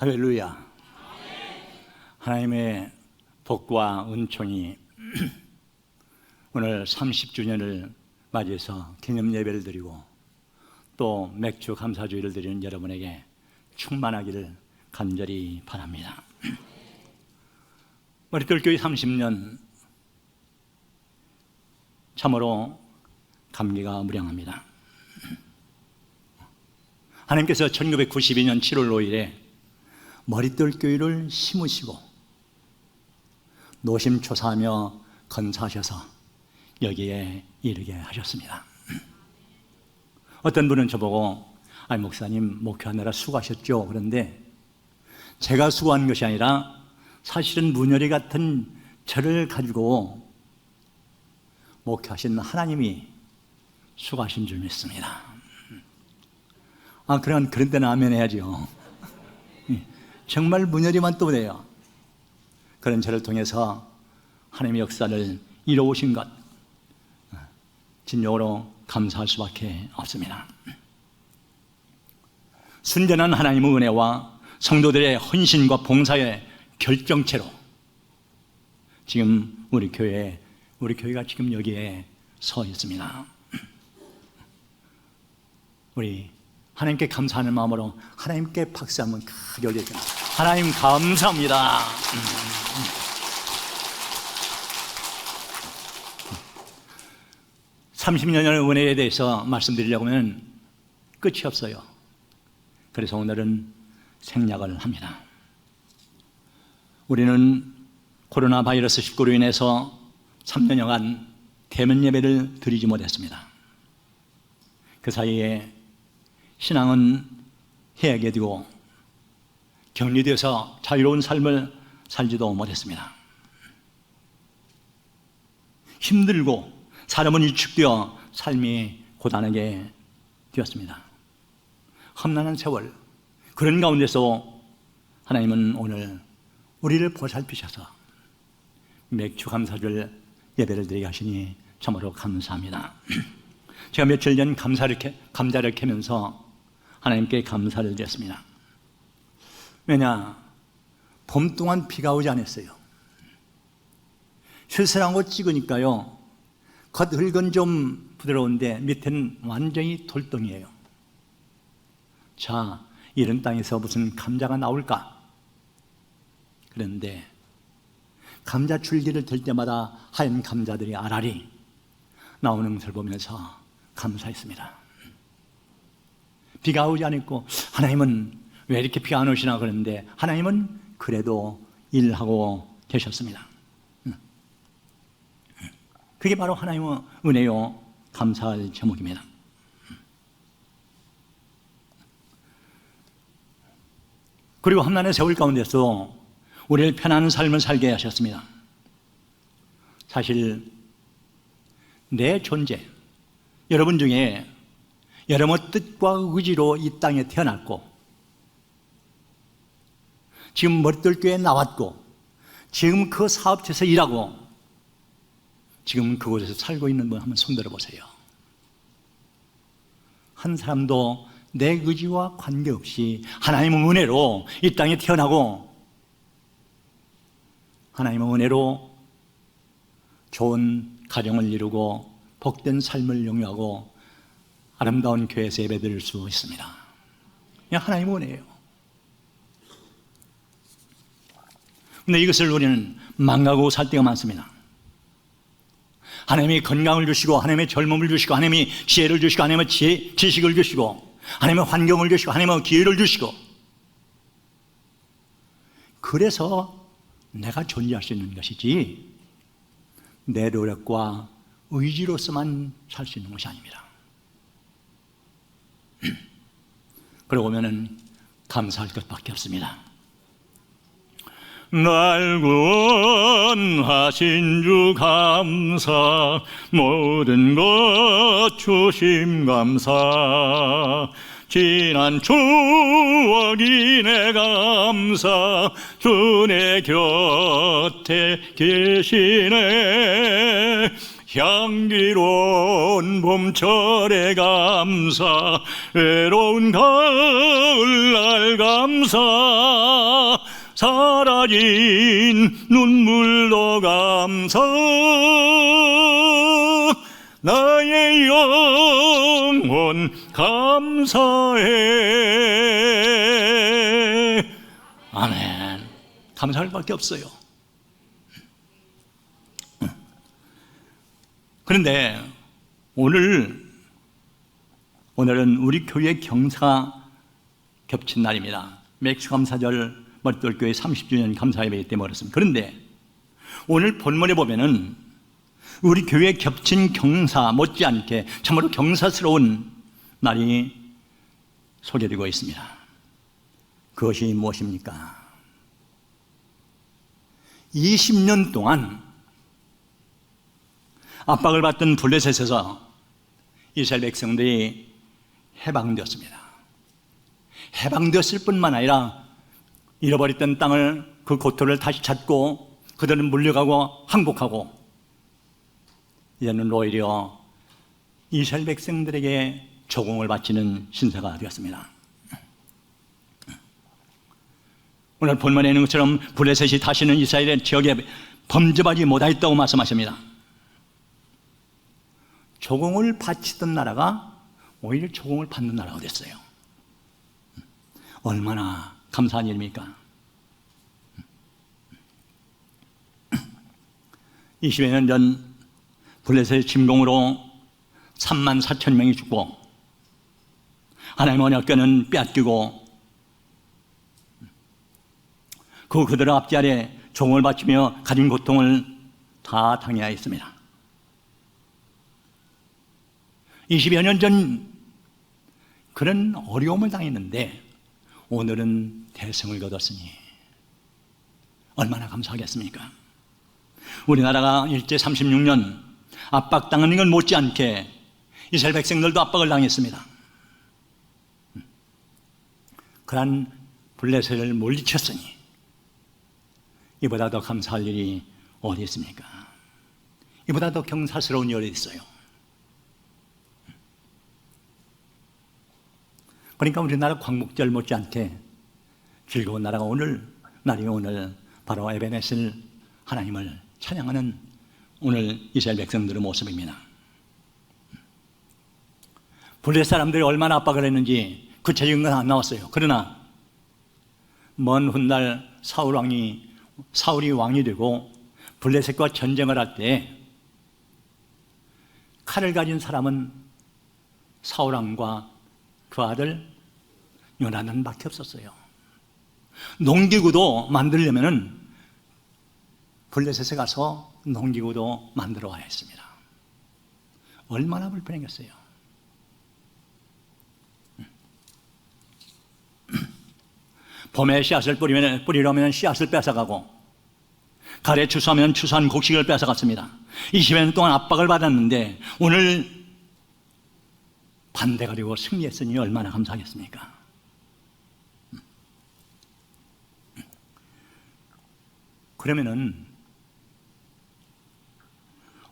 할렐루야. 하나님의 복과 은총이 오늘 30주년을 맞이해서 기념 예배를 드리고 또 맥주 감사주의를 드리는 여러분에게 충만하기를 간절히 바랍니다. 머릿돌교회 30년 참으로 감기가 무량합니다. 하나님께서 1992년 7월 5일에 머릿돌교회를 심으시고 노심초사하며 건사하셔서 여기에 이르게 하셨습니다. 어떤 분은 저보고 목사님 목회하느라 수고하셨죠. 그런데 제가 수고한 것이 아니라 사실은 문열이 같은 저를 가지고 목회하신 하나님이 수고하신 줄 믿습니다. 그런 때는 아멘 해야죠. 정말 문열이만 또 돼요. 그런 저를 통해서 하나님의 역사를 이루어오신 것 진정으로 감사할 수밖에 없습니다. 순전한 하나님의 은혜와 성도들의 헌신과 봉사의 결정체로 지금 우리 교회가 지금 여기에 서 있습니다. 우리 하나님께 감사하는 마음으로 하나님께 박수 한번 크게 올려주세요. 하나님 감사합니다. 30년의 은혜에 대해서 말씀드리려고 하면 끝이 없어요. 그래서 오늘은 생략을 합니다. 우리는 코로나 바이러스 19로 인해서 3년여간 대면 예배를 드리지 못했습니다. 그 사이에 신앙은 해하게 되고 격리되어서 자유로운 삶을 살지도 못했습니다. 힘들고 사람은 위축되어 삶이 고단하게 되었습니다. 험난한 세월, 그런 가운데서 하나님은 오늘 우리를 보살피셔서 맥주 감사절 예배를 드리게 하시니 참으로 감사합니다. 제가 며칠 전 감자를 캐면서 하나님께 감사를 드렸습니다. 왜냐? 봄 동안 비가 오지 않았어요. 실수랑고 찍으니까요, 겉흙은 좀 부드러운데 밑에는 완전히 돌덩이에요. 자, 이런 땅에서 무슨 감자가 나올까? 그런데 감자 줄기를 들 때마다 하얀 감자들이 알알이 나오는 것을 보면서 감사했습니다. 비가 오지 않았고 하나님은 왜 이렇게 비가 안 오시나 그러는데 하나님은 그래도 일하고 계셨습니다. 그게 바로 하나님의 은혜요 감사할 제목입니다. 그리고 험난한 세월 가운데서 우리를 편안한 삶을 살게 하셨습니다. 사실 내 존재, 여러분 중에 여러분의 뜻과 의지로 이 땅에 태어났고 지금 머릿돌교회에 나왔고 지금 그 사업체에서 일하고 지금 그곳에서 살고 있는 분 한번 손들어 보세요. 한 사람도 내 의지와 관계없이 하나님의 은혜로 이 땅에 태어나고 하나님의 은혜로 좋은 가정을 이루고 복된 삶을 영위하고 아름다운 교회에서 예배드릴 수 있습니다. 그냥 하나님의 은혜예요. 그런데 이것을 우리는 망가고 살 때가 많습니다. 하나님이 건강을 주시고 하나님의 젊음을 주시고 하나님이 지혜를 주시고 하나님의 지식을 주시고 하나님의 환경을 주시고 하나님의 기회를 주시고 그래서 내가 존재할 수 있는 것이지 내 노력과 의지로서만 살 수 있는 것이 아닙니다. 그러고 보면은 감사할 것밖에 없습니다. 날 구원하신 주 감사, 모든 것 주심 감사, 지난 추억이 내 감사, 주 내 곁에 계시네. 향기로운 봄철의 감사, 외로운 가을날 정말 감사, 사라진 눈물도 감사, 나의 영혼 감사해. 아멘. 감사할 밖에 없어요. 그런데 오늘은 우리 교회 경사가 겹친 날입니다. 맥주감사절 머릿돌교회 30주년 감사예배 때문에 그렇습니다. 그런데 오늘 본문에 보면은 우리 교회 겹친 경사 못지않게 참으로 경사스러운 날이 소개되고 있습니다. 그것이 무엇입니까? 20년 동안 압박을 받던 블레셋에서 이스라엘 백성들이 해방되었습니다. 해방되었을 뿐만 아니라 잃어버렸던 땅을, 그 고토를 다시 찾고 그들은 물려가고 항복하고 이제는 오히려 이스라엘 백성들에게 조공을 바치는 신세가 되었습니다. 오늘 본문에 있는 것처럼 블레셋이 다시는 이스라엘의 지역에 범접하지 못하였다고 말씀하십니다. 조공을 바치던 나라가 오히려 조공을 받는 나라가 됐어요. 얼마나 감사한 일입니까? 20여 년 전 블레셋의 침공으로 34,000명이 죽고 하나님의 언약궤는 빼앗기고 그들의 앞뒤 아래 종을 바치며 가진 고통을 다 당해야 했습니다. 20여 년 전 그런 어려움을 당했는데 오늘은 대성을 거뒀으니 얼마나 감사하겠습니까? 우리나라가 일제 36년 압박당하는 건 못지않게 이스라엘 백성들도 압박을 당했습니다. 그러한 블레셋을 물리쳤으니 이보다 더 감사할 일이 어디 있습니까? 이보다 더 경사스러운 일이 어디 있어요? 그러니까 우리나라 광복절 못지않게 즐거운 나라가 오늘 바로 에베네셀 하나님을 찬양하는 오늘 이스라엘 백성들의 모습입니다. 블레셋 사람들이 얼마나 압박을 했는지 구체적인 건 안 나왔어요. 그러나 먼 훗날 사울이 왕이 되고 블레셋과 전쟁을 할 때 칼을 가진 사람은 사울 왕과 그 아들 요나단밖에 없었어요. 농기구도 만들려면은 블레셋에 가서 농기구도 만들어 와야 했습니다. 얼마나 불편했겠어요. 봄에 씨앗을 뿌리려면 씨앗을 뺏어가고 가래 추수하면 추수한 곡식을 뺏어갔습니다. 20여 년 동안 압박을 받았는데 오늘 반대가 되고 승리했으니 얼마나 감사하겠습니까? 그러면은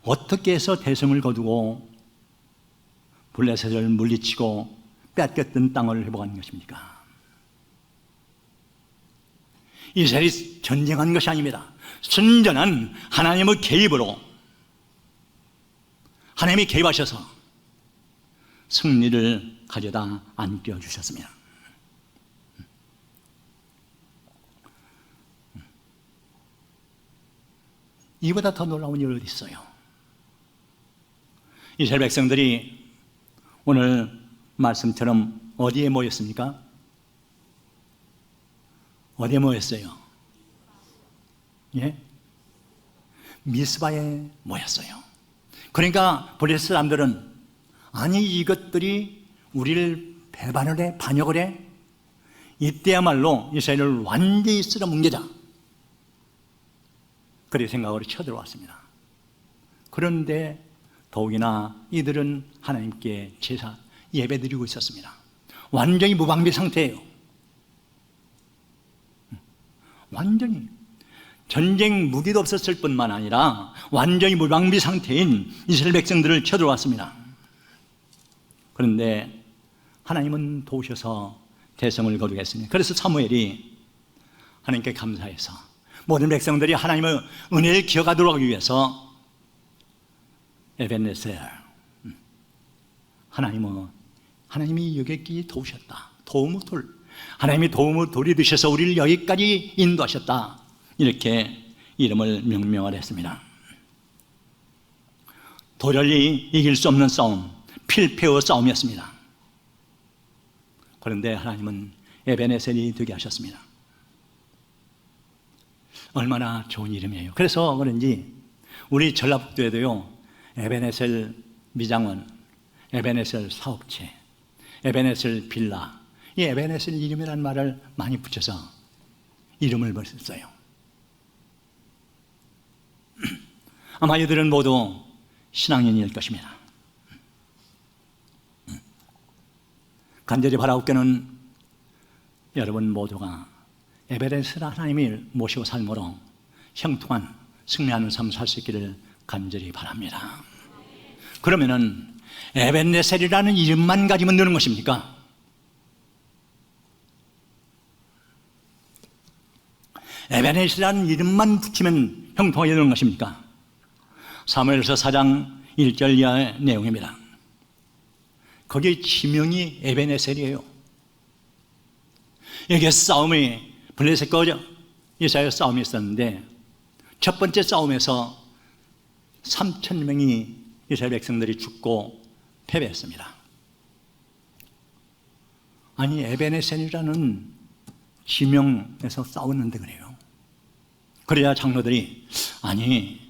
어떻게 해서 대성을 거두고 블레셋을 물리치고 뺏겼던 땅을 회복하는 것입니까? 이스라엘이 전쟁한 것이 아닙니다. 순전한 하나님의 개입으로 하나님이 개입하셔서 승리를 가져다 안겨주셨습니다. 이보다 더 놀라운 일이 어디 있어요? 이스라엘 백성들이 오늘 말씀처럼 어디에 모였습니까? 어디에 모였어요? 예? 미스바에 모였어요. 그러니까 블레셋 사람들은 아니 이것들이 우리를 배반을 해, 반역을 해? 이때야말로 이스라엘을 완전히 쓸어뭉개자. 그렇게 생각으로 쳐들어왔습니다. 그런데 더욱이나 이들은 하나님께 제사 예배드리고 있었습니다. 완전히 무방비 상태예요. 완전히 전쟁 무기도 없었을 뿐만 아니라 완전히 무방비 상태인 이스라엘 백성들을 쳐들어왔습니다. 그런데 하나님은 도우셔서 대성을 거두겠으니. 그래서 사무엘이 하나님께 감사해서 모든 백성들이 하나님의 은혜를 기억하도록 하기 위해서 에벤네셀, 하나님이 여기까지 도우셨다. 하나님이 도움의 돌이 되셔서 우리를 여기까지 인도하셨다. 이렇게 이름을 명명을 했습니다. 도저히 이길 수 없는 싸움, 필패의 싸움이었습니다. 그런데 하나님은 에벤네셀이 되게 하셨습니다. 얼마나 좋은 이름이에요. 그래서 그런지 우리 전라북도에도요, 에벤네셀 미장원, 에벤네셀 사업체, 에벤네셀 빌라, 이 에벤네셀 이름이라는 말을 많이 붙여서 이름을 벌였어요. 아마 이들은 모두 신앙인일 것입니다. 간절히 바라옵기는 여러분 모두가 에벤네셀 하나님을 모시고 삶으로 형통한 승리하는 삶을 살 수 있기를 간절히 바랍니다. 그러면은 에벤네셀이라는 이름만 가지면 되는 것입니까? 에벤네셀이라는 이름만 붙이면 형통하게 되는 것입니까? 사무엘서 4장 1절 이하의 내용입니다. 거기에 지명이 에벤네셀이에요. 여기에 싸움이 블레셋과 이스라엘 싸움이 있었는데 첫 번째 싸움에서 3,000명이 이스라엘 백성들이 죽고 패배했습니다. 아니 에벤네셀이라는 지명에서 싸웠는데 그래요. 그래야 장로들이 아니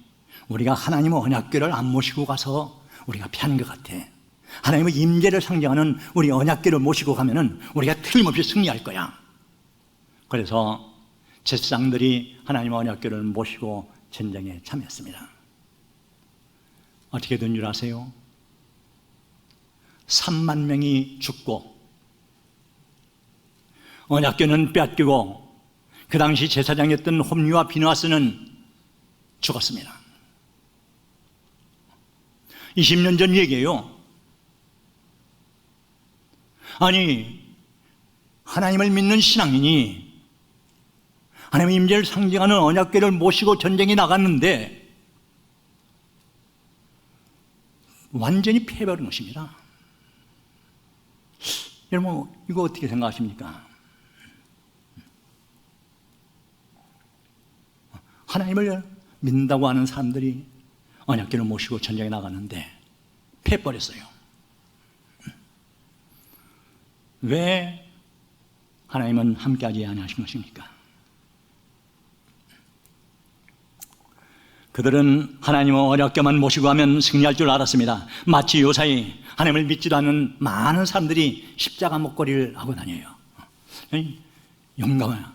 우리가 하나님의 언약궤를 안 모시고 가서 우리가 피한 것 같아. 하나님의 임재를 상징하는 우리 언약궤를 모시고 가면은 우리가 틀림없이 승리할 거야. 그래서 제사장들이 하나님의 언약궤를 모시고 전쟁에 참여했습니다. 어떻게 된 줄 아세요? 3만 명이 죽고 언약궤는 빼앗기고 그 당시 제사장이었던 홈리와 비느하스는 죽었습니다. 20년 전 얘기예요. 아니 하나님을 믿는 신앙인이 하나님의 임재를 상징하는 언약궤를 모시고 전쟁에 나갔는데 완전히 패배한 것입니다. 여러분 이거 어떻게 생각하십니까? 하나님을 믿는다고 하는 사람들이 언약궤를 모시고 전쟁에 나갔는데 패버렸어요. 왜 하나님은 함께하지 아니하신 것입니까? 그들은 하나님의 언약궤만 모시고 가면 승리할 줄 알았습니다. 마치 요사이 하나님을 믿지도 않는 많은 사람들이 십자가 목걸이를 하고 다녀요. 용감한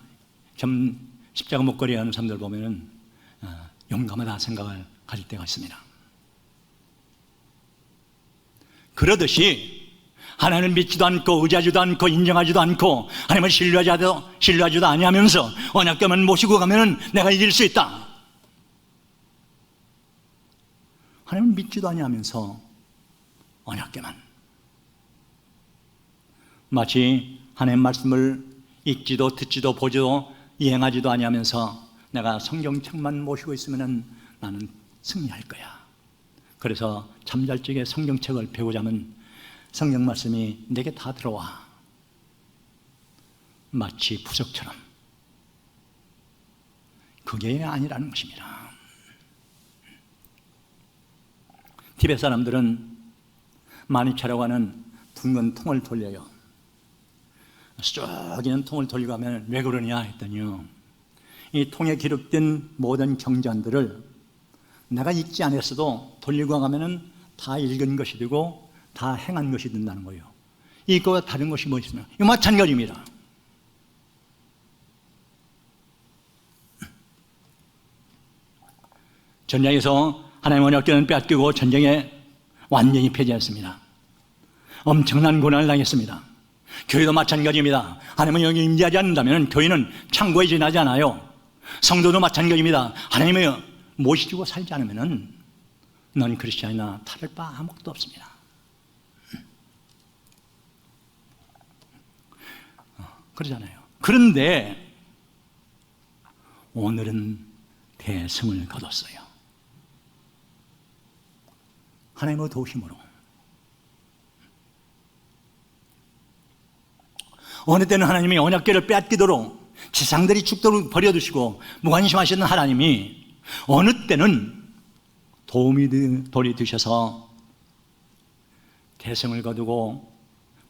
참 십자가 목걸이 하는 사람들 보면은 용감하다 생각을 가질 때가 있습니다. 그러듯이 하나님을 믿지도 않고 의지하지도 않고 인정하지도 않고 하나님을 신뢰하지도 아니하면서 언약궤만 모시고 가면은 내가 이길 수 있다. 하나님을 믿지도 아니하면서 언약궤만 마치 하나님의 말씀을 읽지도 듣지도 보지도 이행하지도 아니하면서 내가 성경책만 모시고 있으면 나는 승리할 거야. 그래서 잠잘 적에 성경책을 배우자면 성경 말씀이 내게 다 들어와. 마치 부석처럼. 그게 아니라는 것입니다. 티베트 사람들은 마니차라고 하는 둥근 통을 돌려요. 쭉 있는 통을 돌리고 하면 왜 그러냐 했더니요, 이 통에 기록된 모든 경전들을 내가 읽지 않았어도 돌리고 가면은 다 읽은 것이 되고 다 행한 것이 된다는 거예요. 이거와 다른 것이 뭐 있으면 이거 마찬가지입니다. 전쟁에서 하나님의 언약궤는 빼앗기고 전쟁에 완전히 패배했습니다. 엄청난 고난을 당했습니다. 교회도 마찬가지입니다. 하나님은 여기 임재하지 않는다면 교회는 창고에 지나지 않아요. 성도도 마찬가지입니다. 하나님을 모시고 살지 않으면 넌 크리스찬이나 다를 바 아무것도 없습니다. 그러잖아요. 그런데 오늘은 대승을 거뒀어요. 하나님의 도우심으로. 어느 때는 하나님이 언약궤를 빼앗기도록 지상들이 죽도록 버려두시고 무관심하시는 하나님이 어느 때는 돌이 되셔서 대승을 거두고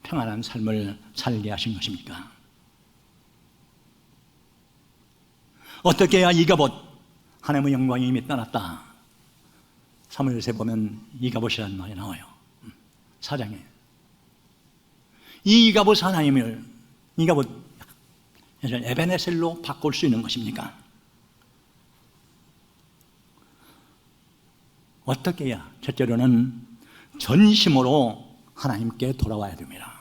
평안한 삶을 살게 하신 것입니까? 어떻게 해야 이가봇, 하나님의 영광이 이미 떠났다. 사무엘서에 보면 이가봇이라는 말이 나와요. 4장에. 이 이가봇 하나님을, 이가봇 에베네셀로 바꿀 수 있는 것입니까? 어떻게 해야? 첫째로는 전심으로 하나님께 돌아와야 됩니다.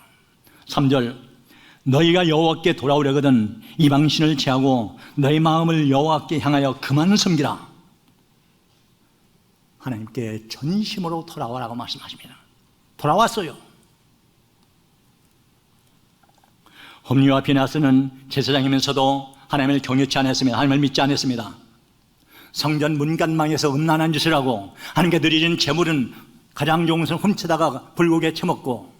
3절, 너희가 여호와께 돌아오려거든 이방신을 제하고 너희 마음을 여호와께 향하여 그만 섬기라. 하나님께 전심으로 돌아오라고 말씀하십니다. 돌아왔어요. 홈리와 비나스는 제사장이면서도 하나님을 경외치 않았습니다. 하나님을 믿지 않았습니다. 성전 문간망에서 음란한 짓을 하고 하나님께 드리는 제물은 가장 좋은 것을 훔치다가 불고기에 처먹고,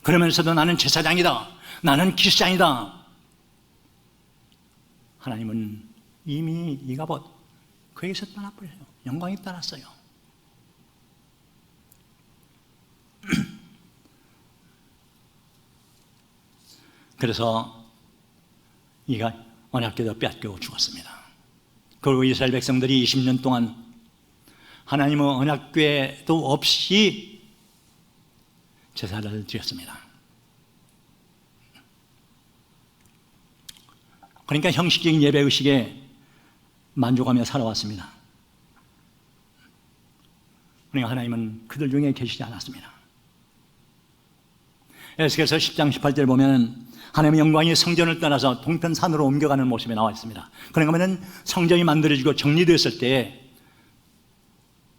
그러면서도 나는 제사장이다, 나는 기사장이다. 하나님은 이미 이가봇 그에게서 떠나버려요. 영광이 떠났어요. 그래서 이가 언약궤도 빼앗기고 죽었습니다. 그리고 이스라엘 백성들이 20년 동안 하나님의 언약궤도 없이 제사를 드렸습니다. 그러니까 형식적인 예배의식에 만족하며 살아왔습니다. 그러니까 하나님은 그들 중에 계시지 않았습니다. 에스겔서 10장 18절 보면 하나님의 영광이 성전을 떠나서 동편산으로 옮겨가는 모습이 나와 있습니다. 그러니까 하면 성전이 만들어지고 정리되었을 때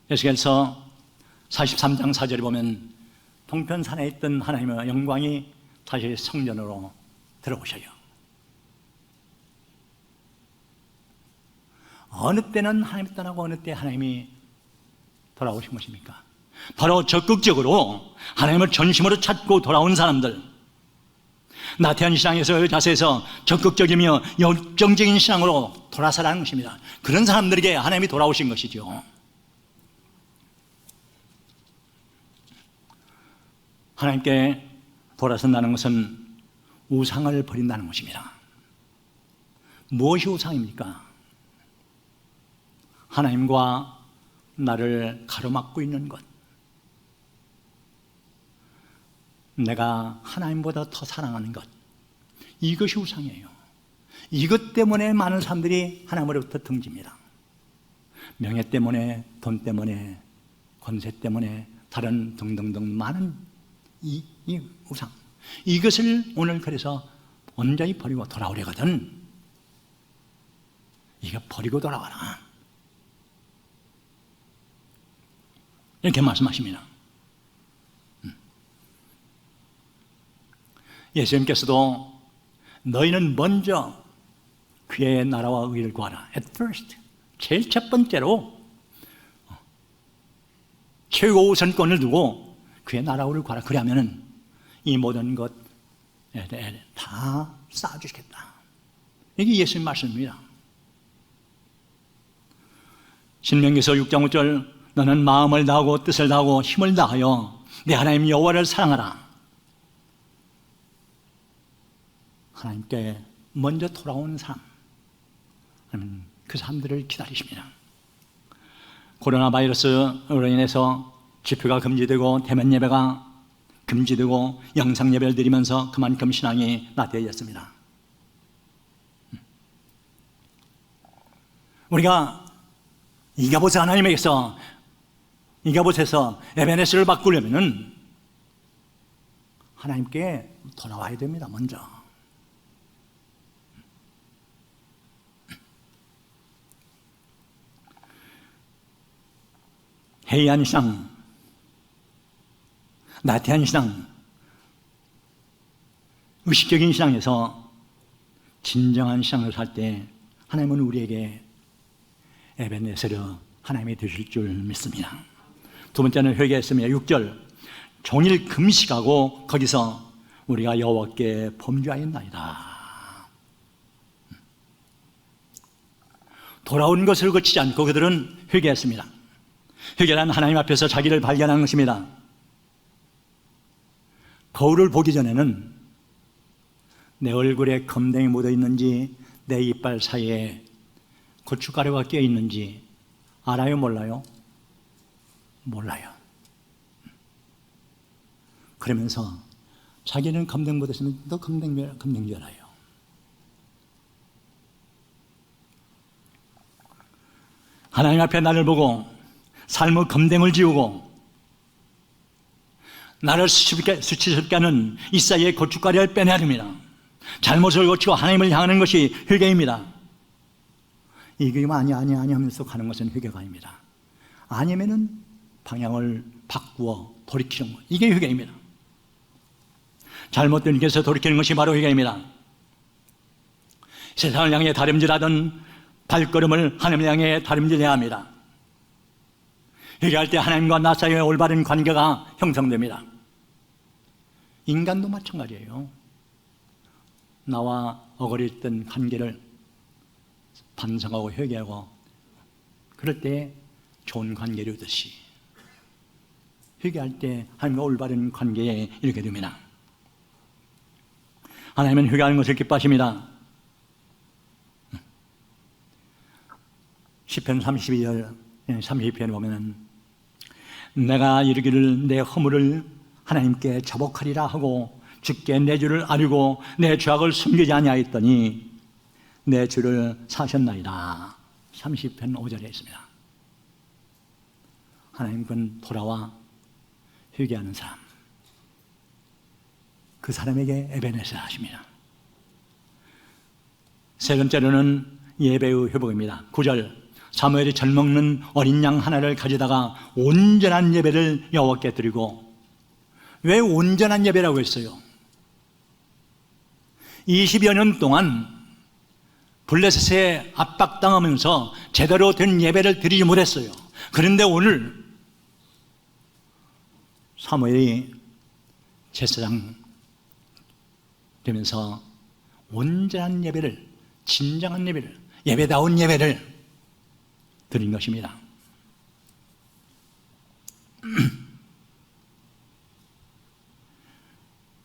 에스겔서 43장 4절에 보면 동편산에 있던 하나님의 영광이 다시 성전으로 들어오셔요. 어느 때는 하나님이 떠나고 어느 때 하나님이 돌아오신 것입니까? 바로 적극적으로 하나님을 전심으로 찾고 돌아온 사람들, 나태한 신앙에서의 자세에서 적극적이며 열정적인 신앙으로 돌아서라는 것입니다. 그런 사람들에게 하나님이 돌아오신 것이죠. 하나님께 돌아선다는 것은 우상을 버린다는 것입니다. 무엇이 우상입니까? 하나님과 나를 가로막고 있는 것, 내가 하나님보다 더 사랑하는 것, 이것이 우상이에요. 이것 때문에 많은 사람들이 하나님으로부터 등집니다. 명예 때문에, 돈 때문에, 권세 때문에, 다른 등등등 많은 이 우상, 이것을 오늘 그래서 온전히 버리고 돌아오려거든. 이거 버리고 돌아와라, 이렇게 말씀하십니다. 예수님께서도 너희는 먼저 그의 나라와 의를 구하라. At first, 제일 첫 번째로 최고 우선권을 두고 그의 나라와 의를 구하라. 그러면은 이 모든 것 다 쌓아주시겠다. 이게 예수님 말씀입니다. 신명기서 6장 5절, 너는 마음을 다하고 뜻을 다하고 힘을 다하여 내 하나님 여호와를 사랑하라. 하나님께 먼저 돌아오는 사람, 그 사람들을 기다리십니다. 코로나 바이러스로 인해서 집회가 금지되고 대면 예배가 금지되고 영상 예배를 드리면서 그만큼 신앙이 나태해졌습니다. 우리가 이가봇 하나님에게서, 이가봇에서 에베네스를 바꾸려면 하나님께 돌아와야 됩니다. 먼저. 해이한 신앙, 나태한 신앙, 의식적인 신앙에서 진정한 신앙을 살 때 하나님은 우리에게 에베네세르 하나님이 되실 줄 믿습니다. 두 번째는 회개했습니다. 6절 종일 금식하고 거기서 우리가 여호와께 범죄하였나이다. 돌아온 것을 거치지 않고 그들은 회개했습니다. 회개란 하나님 앞에서 자기를 발견하는 것입니다. 거울을 보기 전에는 내 얼굴에 검댕이 묻어 있는지 내 이빨 사이에 고춧가루가 끼어 있는지 알아요? 몰라요? 몰라요. 그러면서 자기는 검댕이 묻었으면 너 검댕이 알아요. 하나님 앞에 나를 보고 삶의 검댕을 지우고 나를 수치스럽게 하는 이 사이의 고춧가루를 빼내야 됩니다. 잘못을 고치고 하나님을 향하는 것이 회개입니다. 이게 아니야 하면서 가는 것은 회개가 아닙니다. 아니면은 방향을 바꾸어 돌이키는 것, 이게 회개입니다. 잘못된 길에서 돌이키는 것이 바로 회개입니다. 세상을 향해 다름질하던 발걸음을 하나님을 향해 다름질해야 합니다. 회개할 때 하나님과 나 사이의 올바른 관계가 형성됩니다. 인간도 마찬가지예요. 나와 어거렸던 관계를 반성하고 회개하고 그럴 때 좋은 관계를 얻듯이 회개할 때 하나님과 올바른 관계에 이르게 됩니다. 하나님은 회개하는 것을 기뻐하십니다. 시편 32절 32편에 보면 내가 이르기를 내 허물을 하나님께 자복하리라 하고 주께 내 죄를 아뢰고 내 죄악을 숨기지 아니하였더니 내 죄를 사셨나이다. 30편 5절에 있습니다. 하나님은 돌아와 회개하는 사람, 그 사람에게 에베네세르 하십니다. 세 번째로는 예배의 회복입니다. 9절 사무엘이 젖 먹는 어린 양 하나를 가져다가 온전한 예배를 여호와께 드리고, 왜 온전한 예배라고 했어요? 20여 년 동안 블레셋에 압박당하면서 제대로 된 예배를 드리지 못했어요. 그런데 오늘 사무엘이 제사장 되면서 온전한 예배를, 진정한 예배를, 예배다운 예배를 드린 것입니다.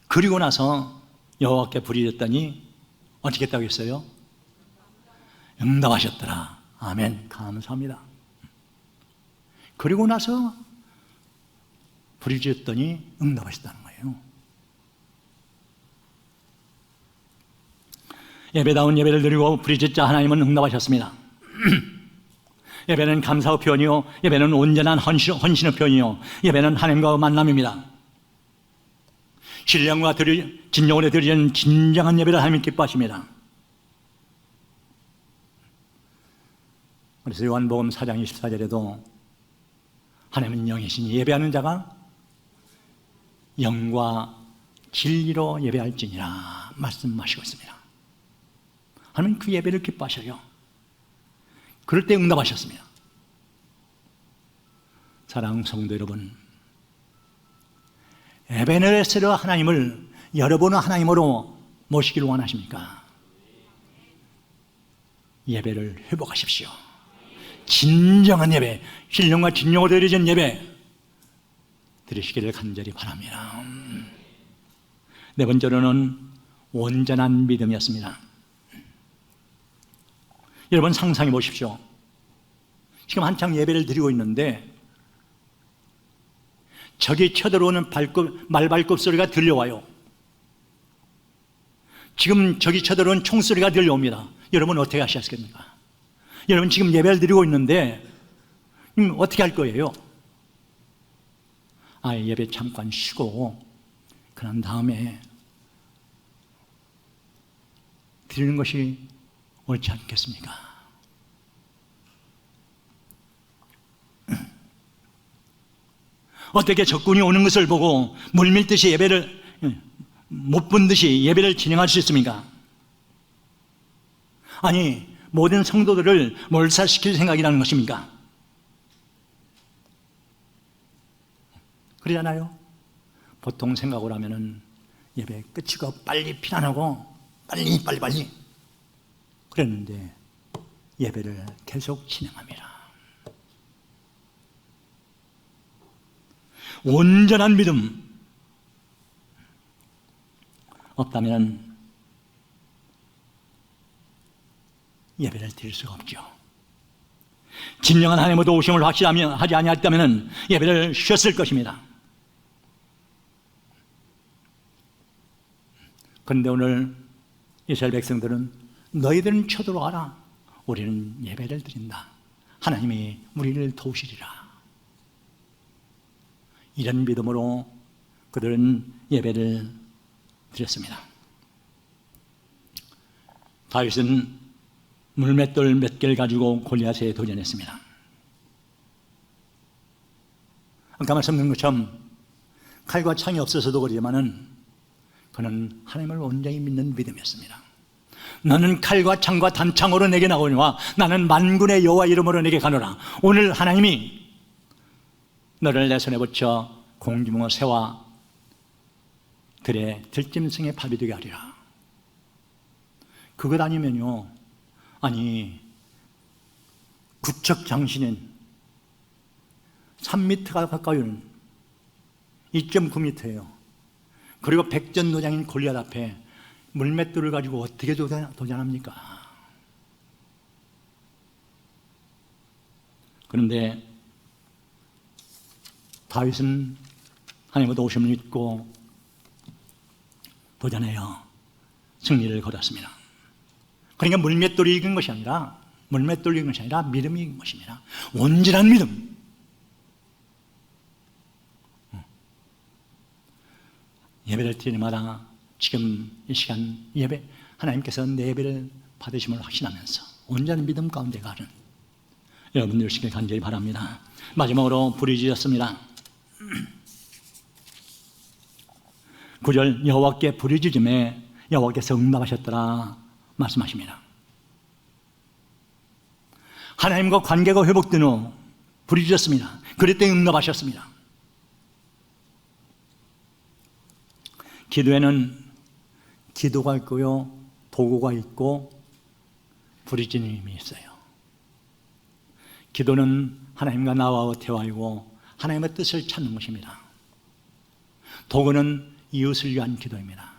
그리고 나서 여호와께 불이 졌더니 어떻게 했다고 했어요? 응답하셨더라. 아멘. 감사합니다. 그리고 나서 불이 졌더니 응답하셨다는 거예요. 예배다운 예배를 드리고 불이 졌자 하나님은 응답하셨습니다. 예배는 감사의 표현이요, 예배는 온전한 헌신의 표현이요, 예배는 하나님과의 만남입니다. 신령과 진정으로 드리는 진정한 예배를 하나님 기뻐하십니다. 그래서 요한복음 4장 24절에도 하나님은 영이시니 예배하는 자가 영과 진리로 예배할지니라 말씀하시고 있습니다. 하나님은 그 예배를 기뻐하셔요. 그럴 때 응답하셨습니다. 사랑하는 성도 여러분, 에베네세르 하나님을 여러분은 하나님으로 모시기를 원하십니까? 예배를 회복하십시오. 진정한 예배, 신령과 진정으로 드려진 예배 드리시기를 간절히 바랍니다. 네 번째로는 온전한 믿음이었습니다. 여러분 상상해 보십시오. 지금 한창 예배를 드리고 있는데 적이 쳐들어오는 말발굽 소리가 들려와요. 지금 적이 쳐들어오는 총소리가 들려옵니다. 여러분 어떻게 하시겠습니까? 여러분 지금 예배를 드리고 있는데 어떻게 할 거예요? 예배 잠깐 쉬고 그런 다음에 드리는 것이 옳지 않겠습니까? 어떻게 적군이 오는 것을 보고 물밀듯이 예배를 못 본 듯이 예배를 진행할 수 있습니까? 아니, 모든 성도들을 몰살시킬 생각이라는 것입니까? 그러잖아요. 보통 생각을 하면은 예배 끝이고 빨리 피난하고 빨리 그랬는데 예배를 계속 진행합니다. 온전한 믿음 없다면 예배를 드릴 수가 없죠. 진정한 하나님의 도우심을 확실하며 하지 아니했다면 예배를 쉬었을 것입니다. 그런데 오늘 이스라엘 백성들은 너희들은 쳐들어와라. 우리는 예배를 드린다. 하나님이 우리를 도우시리라. 이런 믿음으로 그들은 예배를 드렸습니다. 다윗은 물맷돌 몇 개를 가지고 골리앗에 도전했습니다. 아까 말씀드린 것처럼 칼과 창이 없어서도 그러지만은 그는 하나님을 온전히 믿는 믿음이었습니다. 너는 칼과 창과 단창으로 내게 나오니와 나는 만군의 여호와 이름으로 내게 가노라. 오늘 하나님이 너를 내 손에 붙여 공중어 새와 들의 들짐승의 밥이 되게 하리라. 그것 아니면요, 아니 구척 장신인 3m가 가까운 2.9m예요. 그리고 백전노장인 골리앗 앞에 물맷돌을 가지고 어떻게 도전합니까? 그런데 다윗은 하나님의 도우심을 믿고 도전해요. 승리를 거뒀습니다. 그러니까 물맷돌이 이긴 것이 아니라 믿음이 이긴 것입니다. 온전한 믿음. 예배를 드릴 때마다 지금 이 시간 예배, 하나님께서 내 예배를 받으심을 확신하면서 온전한 믿음 가운데 가는 여러분들 되시길 간절히 바랍니다. 마지막으로 부르짖었습니다. 9절 여호와께 부르짖음에 여호와께서 응답하셨더라 말씀하십니다. 하나님과 관계가 회복된 후 부르짖었습니다. 그랬더니 응답하셨습니다. 기도에는 기도가 있고요, 도구가 있고 부르짖음이 있어요. 기도는 하나님과 나와의 대화이고 하나님의 뜻을 찾는 것입니다. 도구는 이웃을 위한 기도입니다.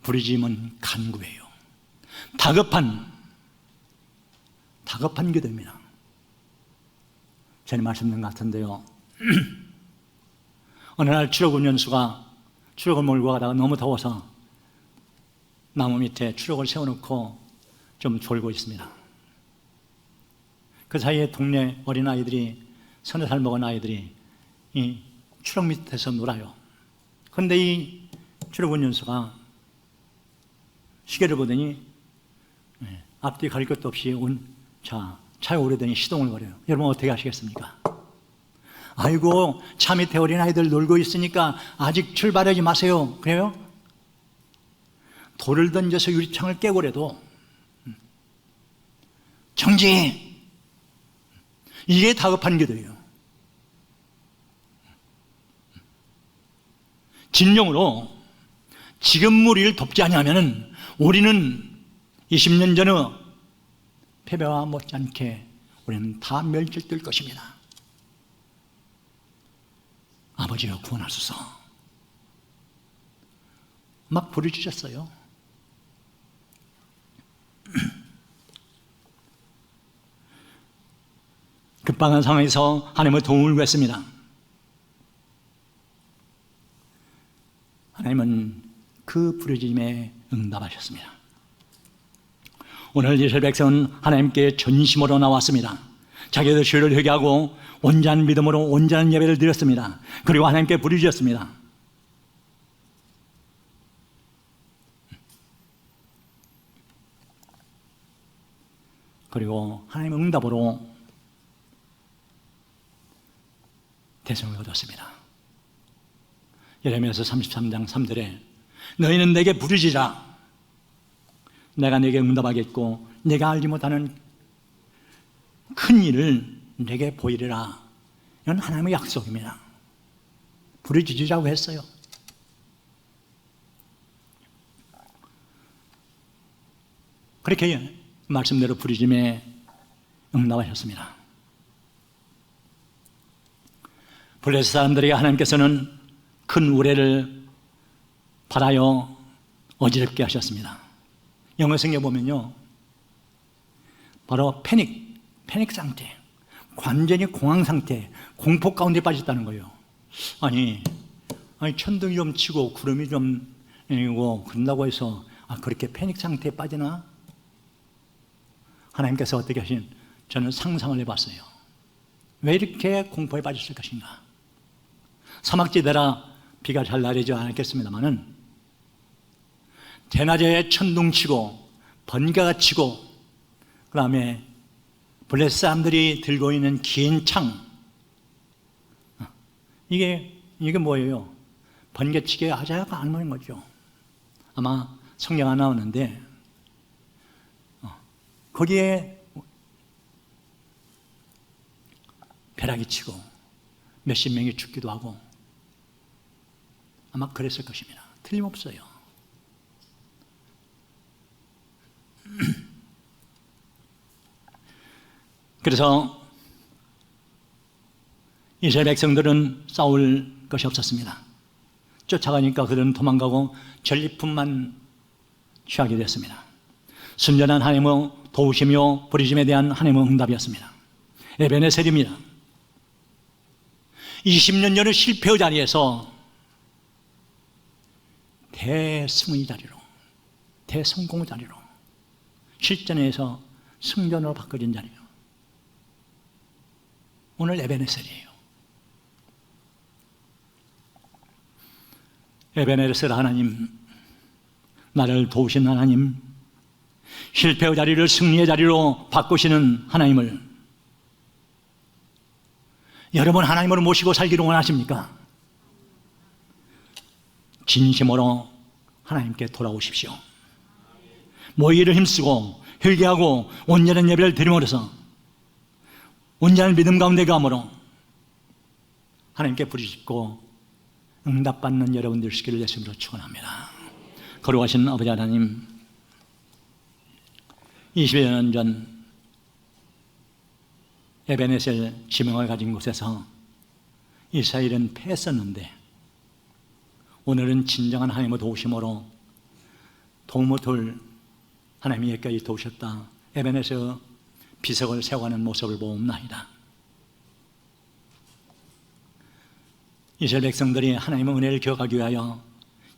부르짖음은 간구예요. 다급한 기도입니다. 전에 말씀드린 것 같은데요. 어느 날 추록 운전수가 추록을 몰고 가다가 너무 더워서 나무 밑에 추록을 세워놓고 좀 졸고 있습니다. 그 사이에 동네 어린아이들이, 서너 살 먹은 아이들이 이 추록 밑에서 놀아요. 그런데 이 추록 운전수가 시계를 보더니 앞뒤 가릴 것도 없이 차에 오르더니 시동을 걸어요. 여러분 어떻게 하시겠습니까? 아이고, 차 밑에 어린아이들 놀고 있으니까 아직 출발하지 마세요. 그래요? 돌을 던져서 유리창을 깨고라도 정지! 이게 다급한 기도예요. 진정으로 지금 우리를 돕지 아니하면 우리는 20년 전의 패배와 못지않게 우리는 다 멸절될 것입니다. 아버지여 구원하소서. 막 부르짖었어요. 급박한 상황에서 하나님의 도움을 구했습니다. 하나님은 그 부르짖음에 응답하셨습니다. 오늘 이스라엘 백성은 하나님께 전심으로 나왔습니다. 자기들 죄를 회개하고 온전한 믿음으로 온전한 예배를 드렸습니다. 그리고 하나님께 부르짖었습니다. 그리고 하나님의 응답으로 대성을 얻었습니다. 예레미야서 33장 3절에 너희는 내게 부르짖으라. 내가 내게 응답하겠고 내가 알지 못하는 큰 일을 내게 보이리라. 이건 하나님의 약속입니다. 부르짖으라고 했어요. 그렇게 말씀대로 부르짖음에 응답하셨습니다. 블레셋 사람들에게 하나님께서는 큰 우레를 받아요 어지럽게 하셨습니다. 영어 성경에 보면요, 바로 패닉 상태, 완전히 공황 상태, 공포 가운데 빠졌다는 거예요. 아니 천둥이 좀 치고 구름이 좀 내리고 그런다고 해서 그렇게 패닉 상태에 빠지나? 하나님께서 어떻게 하신, 저는 상상을 해봤어요. 왜 이렇게 공포에 빠졌을 것인가? 사막지대라 비가 잘 내리지 않았겠습니다마는 대낮에 천둥 치고 번개가 치고 그 다음에 블레셋 사람들이 들고 있는 긴 창, 이게 뭐예요? 번개치게 하자가 안 보는 거죠. 아마 성경 안 나오는데 거기에 벼락이 치고 몇십 명이 죽기도 하고 아마 그랬을 것입니다. 틀림없어요. 그래서 이스라엘 백성들은 싸울 것이 없었습니다. 쫓아가니까 그들은 도망가고 전리품만 취하게 됐습니다. 순전한 하나님의 도우시며 부르심에 대한 하나님의 응답이었습니다. 에베네셀입니다. 20년 전의 실패의 자리에서 대승의 자리로, 대성공의 자리로, 실전에서 승전으로 바꿔진 자리요. 오늘 에베네셀이에요. 에베네셀 하나님, 나를 도우신 하나님, 실패의 자리를 승리의 자리로 바꾸시는 하나님을 여러분 하나님으로 모시고 살기를 원하십니까? 진심으로 하나님께 돌아오십시오. 모이를 힘쓰고 회개하고 온전한 예배를 드림으로써 온전한 믿음 가운데 감으로 하나님께 부르짖고 응답받는 여러분들 되시기를 예수님으로 축원합니다. 거룩하신 아버지 하나님, 20여 년 전 에베네셀 지명을 가진 곳에서 이스라엘은 패했었는데 오늘은 진정한 하나님의 도우심으로 도움을 돌 하나님이 여기까지 도우셨다. 에베네셀 비석을 세워가는 모습을 보옵나이다. 이스라엘 백성들이 하나님의 은혜를 기억하기 위하여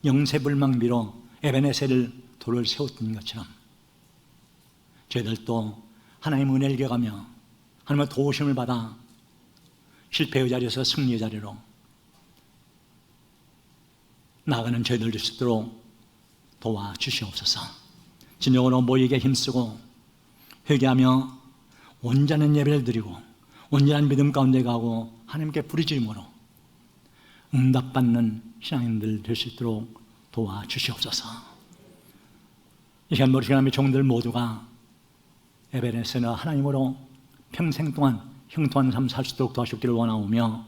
영세불망비로 에베네셀을 돌을 세웠던 것처럼 저희들도 하나님의 은혜를 기억하며 하나님의 도우심을 받아 실패의 자리에서 승리의 자리로 나아가는 저희들 될 수 있도록 도와주시옵소서. 진정으로 모이게 힘쓰고 회개하며 온전한 예배를 드리고 온전한 믿음 가운데 가고 하나님께 부르짖음으로 응답받는 신앙인들 될 수 있도록 도와주시옵소서. 이 시간 우리 하나님의 종들 모두가 에베네셀의 하나님으로 평생 동안 형통한 삶 살 수 있도록 도와주시기를 원하오며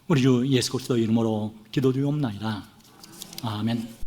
우리 주 예수 그리스도 이름으로 기도드리옵나이다. 아멘.